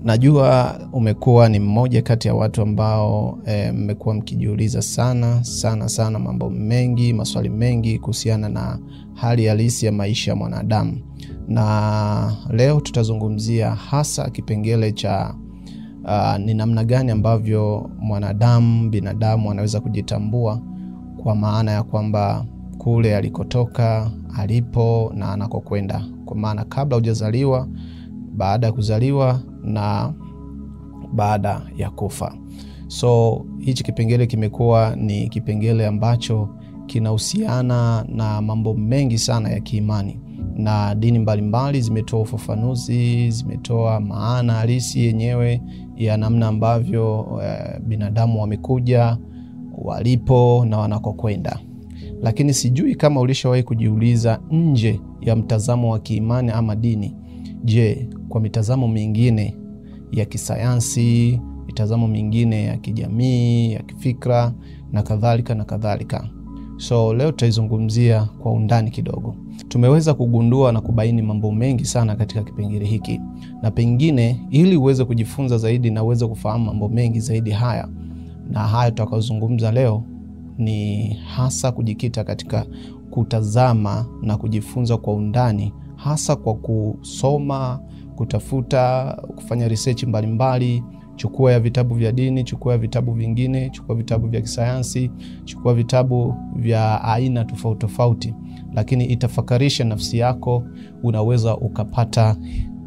Najua umekuwa ni mmoja kati ya watu ambao mmekuwa mkijiuliza sana mambo mengi, maswali mengi kuhusiana na hali halisi ya maisha ya mwanadamu. Na leo tutazungumzia hasa kipengele cha ni namna gani ambavyo binadamu anaweza kujitambua, kwa maana ya kwamba kule alikotoka, alipo na anakokwenda. Kwa maana kabla hujazaliwa, baada ya kuzaliwa na baada ya kufa. So hichi kipengele kimekuwa ni kipengele ambacho kinahusiana na mambo mengi sana ya kiimani, na dini mbalimbali zimetoa ufafanuzi, zimetoa maana halisi yenyewe ya namna ambavyo binadamu wamekuja, walipo na wanakokwenda. Lakini sijui kama ulishawahi kujiuliza, nje ya mtazamo wa kiimani ama dini, je, kwa mitazamo mingine ya kisayansi, mitazamo mingine ya kijamii, ya kifikra na kadhalika. So leo tutaizungumzia kwa undani kidogo. Tumeweza kugundua na kubaini mambo mengi sana katika kipengele hiki, na pengine ili uweze kujifunza zaidi na uweze kufahamu mambo mengi zaidi haya tutakayozungumza leo, ni hasa kujikita katika kutazama na kujifunza kwa undani, hasa kwa kusoma, kutafuta, kufanya research mbalimbali. Chukua ya vitabu vya dini, chukua ya vitabu vingine, chukua vitabu vya kisayansi, chukua vitabu vya aina tofauti, lakini itafakarisha nafsi yako, unaweza ukapata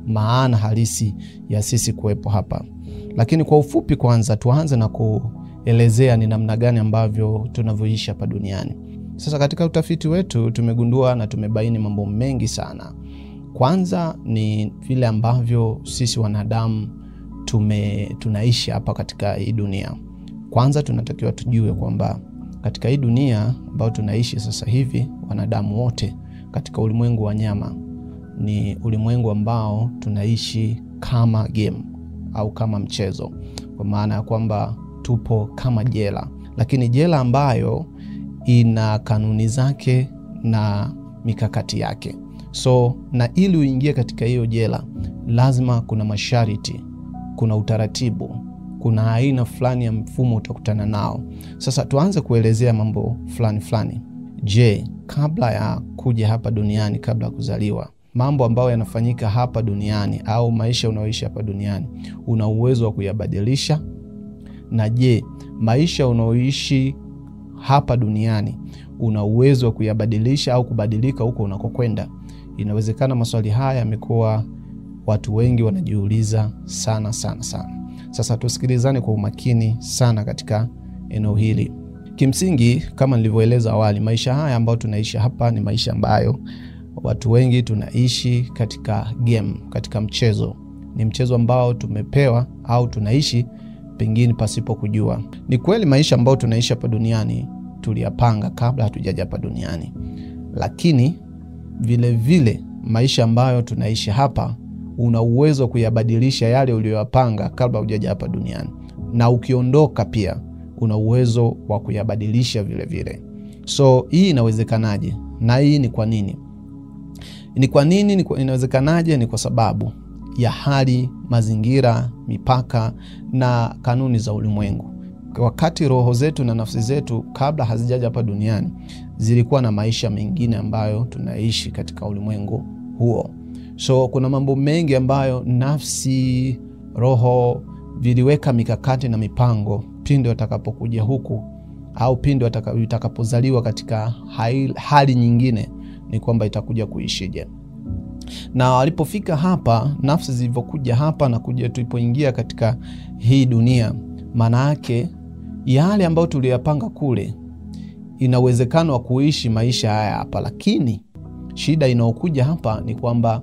maana halisi ya sisi kuwepo hapa. Lakini kwa ufupi, kwanza tuanze na kuelezea ni namna gani ambavyo tunavyoishi hapa duniani. Sasa katika utafiti wetu tumegundua na tumebaini mambo mengi sana. Kwanza ni vile ambavyo sisi wanadamu tunaishi hapa katika hii dunia. Kwanza tunatakiwa tujue kwamba katika hii dunia ambayo tunaishi sasa hivi, wanadamu wote katika ulimwengu wa nyama, ni ulimwengu ambao tunaishi kama game au kama mchezo, kwa maana ya kwamba tupo kama jela, lakini jela ambayo ina kanuni zake na mikakati yake. So na ili uingie katika hiyo jela, lazima kuna masharti, kuna utaratibu, kuna aina fulani ya mfumo utakutana nao. Sasa tuanze kuelezea mambo fulani. Je, kabla ya kuja hapa duniani, kabla ya kuzaliwa, mambo ambayo yanafanyika hapa duniani au maisha unaoishi hapa duniani, una uwezo wa kuyabadilisha? Na je, maisha unaoishi hapa duniani una uwezo wa kuyabadilisha au kubadilika huko unakokwenda? Inawezekana. Maswali haya yamekuwa watu wengi wanajiuliza sana. Sasa tusikilizane kwa umakini sana katika eneo hili. Kimsingi, kama nilivyoeleza awali, maisha haya ambayo tunaishi hapa ni maisha ambayo watu wengi tunaishi katika game, katika mchezo. Ni mchezo ambao tumepewa au tunaishi pengine pasipo kujua. Ni kweli maisha ambayo tunaishi hapa duniani tuliyapanga kabla hatujaja hapa duniani, lakini vile maisha ambayo tunaishi hapa una uwezo wa kuyabadilisha yale uliyoyapanga kabla hujaja hapa duniani, na ukiondoka pia una uwezo wa kuyabadilisha vile. So hii inawezekanaje? Na hii ni kwa nini? Inawezekanaje? Ni kwa sababu ya hali, mazingira, mipaka na kanuni za ulimwengu. Wakati roho zetu na nafsi zetu kabla hazijaja hapa duniani zilikuwa na maisha mengine ambayo tunaishi katika ulimwengu huo. So kuna mambo mengi ambayo nafsi, roho viliweka mikakati na mipango pindi watakapokuja huku, au pindi watakapozaliwa katika hali nyingine, ni kwamba itakuja kuishije. Na walipofika hapa, nafsi zilivyokuja hapa na kuja tulipoingia katika hii dunia, maana yake yale ambayo tuliyapanga kule, ina uwezekano wa kuishi maisha haya hapa. Lakini shida inayokuja hapa ni kwamba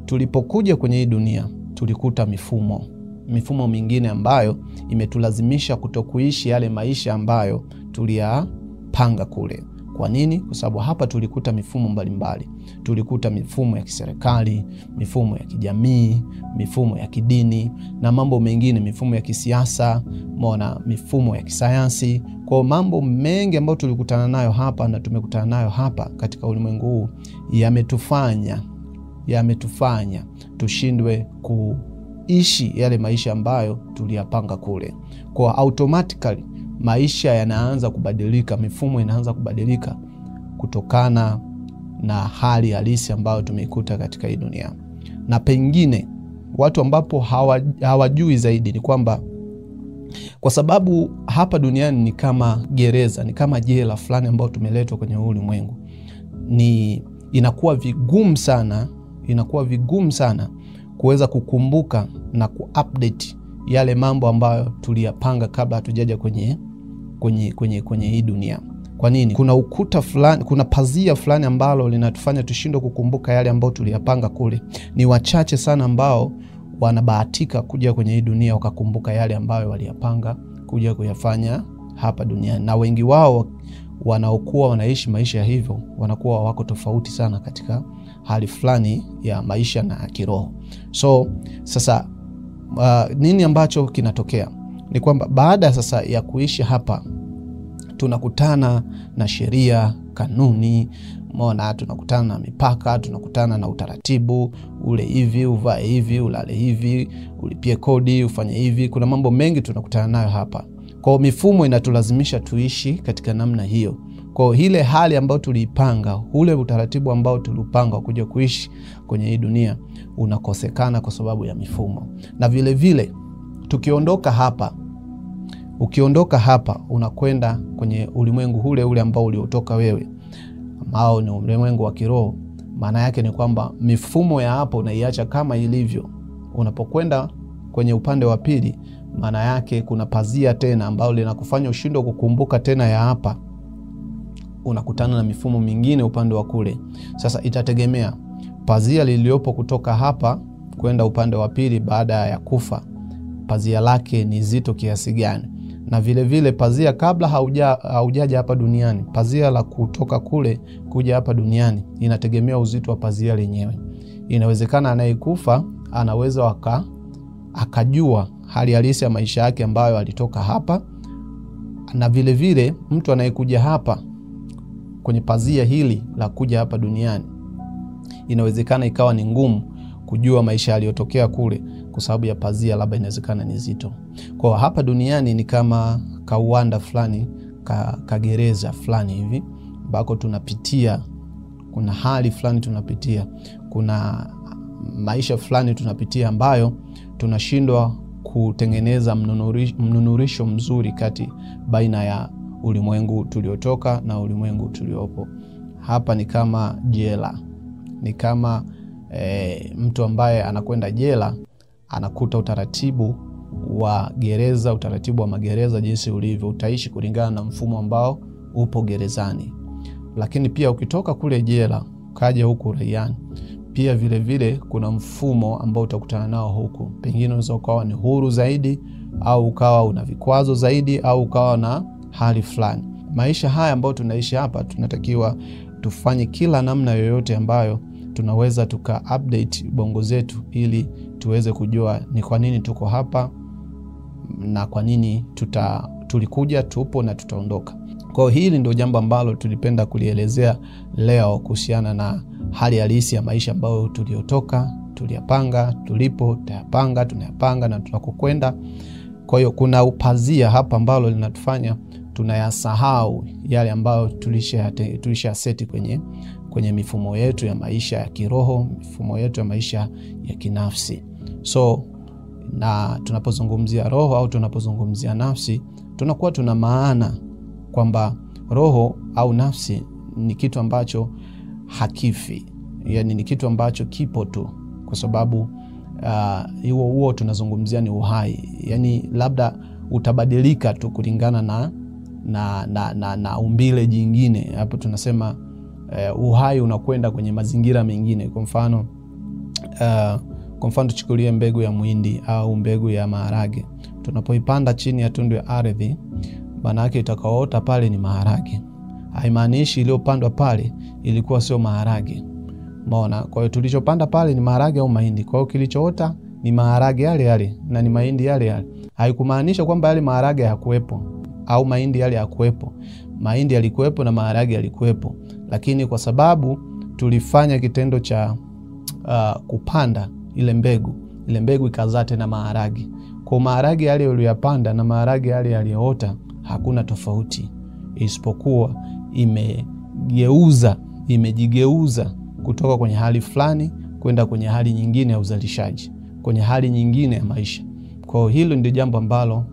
tulipokuja kwenye hii dunia tulikuta mifumo mingine ambayo imetulazimisha kutokuishi yale maisha ambayo tuliyapanga kule. Kwa nini? Kwa sababu hapa tulikuta mifumo mbalimbali. Tulikuta mifumo ya kiserikali, mifumo ya kijamii, mifumo ya kidini na mambo mengine, mifumo ya kisiasa, mifumo ya kisayansi. Kwa mambo mengi ambayo tulikutana nayo hapa na tumekutana nayo hapa katika ulimwengu huu yametufanya tushindwe kuishi yale maisha ambayo tuliyapanga kule. Kwa automatically maisha yanaanza kubadilika, mifumo inaanza kubadilika kutokana na hali halisi ambayo tumeikuta katika hii dunia. Na pengine watu ambapo hawajui zaidi ni kwamba kwa sababu hapa duniani ni kama gereza, ni kama jela fulani ambao tumeletwa kwenye ulimwengu, inakuwa vigumu sana kuweza kukumbuka na kuupdate yale mambo ambayo tuliyapanga kabla hatujaja kwenye hii dunia. Kwa nini? Kuna ukuta fulani, kuna pazia fulani ambalo linatufanya tushindwe kukumbuka yale ambayo tuliyapanga kule. Ni wachache sana ambao wanabahatika kuja kwenye hii dunia wakakumbuka yale ambayo waliyapanga kuja kuyafanya hapa duniani. Na wengi wao wanaokuwa wanaishi maisha hivyo wanakuwa wako tofauti sana katika hali fulani ya maisha na kiroho. So sasa nini ambacho kinatokea ni kwamba baada sasa ya kuishi hapa tunakutana na sheria, kanuni, tunakutana na mipaka, tunakutana na utaratibu, ule hivi, uvae hivi, ulale hivi, ulipie kodi, ufanye hivi. Kuna mambo mengi tunakutana nayo hapa. Kwa mifumo inatulazimisha tuishi katika namna hiyo. Kwa ile hali ambayo tuliipanga, ule utaratibu ambao tulipanga kuja kuishi kwenye hii dunia unakosekana kwa sababu ya mifumo. Na vile vile ukiondoka hapa unakwenda kwenye ulimwengu ule ambao uliotoka wewe, ambao ni ulimwengu wa kiroho. Maana yake ni kwamba mifumo ya hapo unaiacha kama ilivyo. Unapokwenda kwenye upande wa pili, maana yake kuna pazia tena ambao linakufanya ushindwe kukumbuka tena ya hapa. Unakutana na mifumo mingine upande wa kule. Sasa itategemea pazia liliopo kutoka hapa kwenda upande wa pili baada ya kufa, pazia lake ni zito kiasi gani. Na vile vile pazia kabla haujaja hapa duniani, pazia la kutoka kule kuja hapa duniani, inategemea uzito wa pazia lenyewe. Inawezekana anayekufa anaweza akajua hali halisi ya maisha yake ambayo alitoka hapa. Na vile vile mtu anayekuja hapa kwenye pazia hili la kuja hapa duniani, inawezekana ikawa ni ngumu kujua maisha aliyotokea kule kwa sababu ya pazia labda inawezekana ni zito. Kwa hapa duniani ni kama kauanda fulani, kagereza fulani hivi ambako tunapitia, kuna hali fulani tunapitia, kuna maisha fulani tunapitia ambayo tunashindwa kutengeneza mnunurisho mzuri kati baina ya ulimwengu tuliotoka na ulimwengu tuliopo. Hapa ni kama jela. Ni kama mtu ambaye anakwenda jela anakuta utaratibu wa gereza, utaratibu wa magereza jinsi ulivyo, utaishi kulingana na mfumo ambao upo gerezani. Lakini pia ukitoka kule jela kaja huku raiani, pia vile vile kuna mfumo ambao utakutana nao huku. Pengine unaweza ukawa ni huru zaidi, au ukawa una vikwazo zaidi, au ukawa na hali fulani. Maisha haya ambayo tunaishi hapa, tunatakiwa tufanye kila namna yoyote ambayo tunaweza update bongo zetu ili tuweze kujua ni kwa nini tuko hapa na kwa nini tulikuja, tupo na tutaondoka. Kwa hili ndio jambo ambalo tulipenda kulielezea leo kuhusiana na hali halisi ya maisha ambayo tuliotoka, tuliyapanga, tulipo, tunayapanga na tunakokwenda. Kwa hiyo kuna upazia hapa ambalo linatufanya tunayasahau yale ambayo tulisha seti kwenye mifumo yetu ya maisha ya kiroho, mifumo yetu ya maisha ya kinafsi. So na tunapozungumzia roho au tunapozungumzia nafsi, tunakuwa tuna maana kwamba roho au nafsi ni kitu ambacho hakifi. Yani ni kitu ambacho kipo tu, kwa sababu huo tunazungumzia ni uhai. Yani labda utabadilika tu kulingana na umbile jingine. Hapo tunasema uhai unakwenda kwenye mazingira mengine. Kwa mfano tuchukulie mbegu ya muhindi au mbegu ya maharage. Tunapoipanda chini ya tundu ya ardhi, maana yake itakaoota pale ni maharage. Haimaanishi iliyopandwa pale ilikuwa sio maharage. Umeona? Kwa hiyo tulichopanda pale ni maharage au mahindi. Kwa hiyo kilichoota ni maharage yale yale na ni mahindi yale yale. Haikumaanisha kwamba yale maharage hayakuwepo au mahindi yale hayakuwepo. Mahindi yalikuwepo na maharage yalikuwepo. Lakini kwa sababu tulifanya kitendo cha kupanda ile mbegu, ile mbegu ikazaa tena maharage. Kwa maharage yale uliyopanda na maharage yale yaliyoota hakuna tofauti, isipokuwa imejigeuza kutoka kwenye hali fulani kwenda kwenye hali nyingine ya uzalishaji, kwenye hali nyingine ya maisha. Kwa hilo ndio jambo ambalo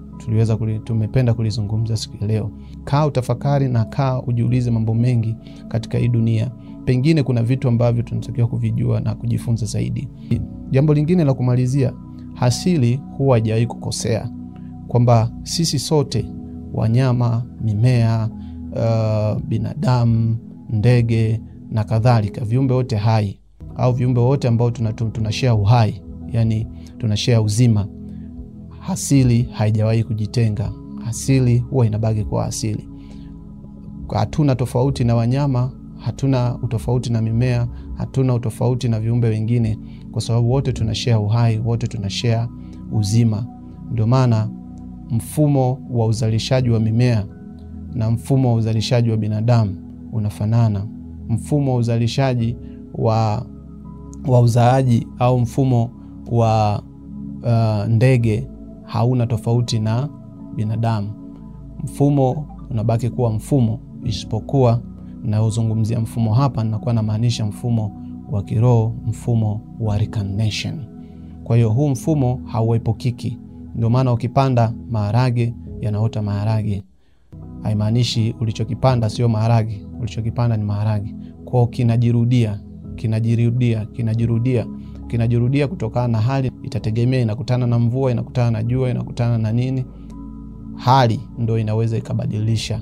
tumependa kulizungumza siku ya leo. Kaa utafakari na kaa ujiulize mambo mengi katika hii dunia. Pengine kuna vitu ambavyo tunatakiwa kuvijua na kujifunza zaidi. Jambo lingine la kumalizia, asili huwa haijawahi kukosea, kwamba sisi sote, wanyama, mimea, binadamu, ndege na kadhalika, viumbe wote hai au viumbe wote ambao tunashare uhai, yani tunashare uzima, asili haijawahi kujitenga. Asili huwa inabaki kwa asili. Hatuna tofauti na wanyama, hatuna utofauti na mimea, hatuna utofauti na viumbe wengine, kwa sababu wote tunashare uhai, wote tunashare uzima. Ndio maana mfumo wa uzalishaji wa mimea na mfumo wa uzalishaji wa binadamu unafanana. Mfumo wa uzalishaji wa uzaaji au mfumo wa ndege hauna tofauti na binadamu. Mfumo unabaki kuwa mfumo, isipokuwa na uzungumzia mfumo hapa nakuwa namaanisha mfumo wa kiroho, mfumo wa reincarnation. Kwa hiyo huu mfumo hauepukiki. Ndio maana ukipanda maharage yanaota maharage. Haimaanishi ulichokipanda sio maharage, ulichokipanda ni maharage. Kwa kinajirudia kutokana na hali, itategemea inakutana na mvua, inakutana na jua, inakutana na nini. Hali ndio inaweza ikabadilisha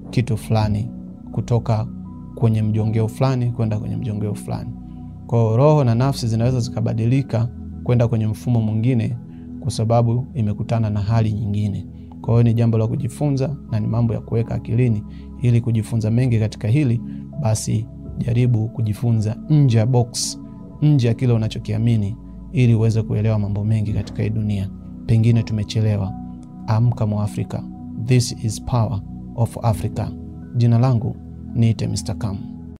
kitu fulani kutoka kwenye mjongeo fulani kwenda kwenye mjongeo fulani. Kwa roho na nafsi zinaweza zikabadilika kwenda kwenye mfumo mwingine kwa sababu imekutana na hali nyingine. Kwa hiyo ni jambo la kujifunza na ni mambo ya kuweka akilini. Ili kujifunza mengi katika hili, basi jaribu kujifunza nje ya box, nje ya kile unachokiamini, ili uweze kuelewa mambo mengi katika hii dunia. Pengine tumechelewa. Amka Mwafrika. This is Power of Africa. Jina langu niite Mr. Kam.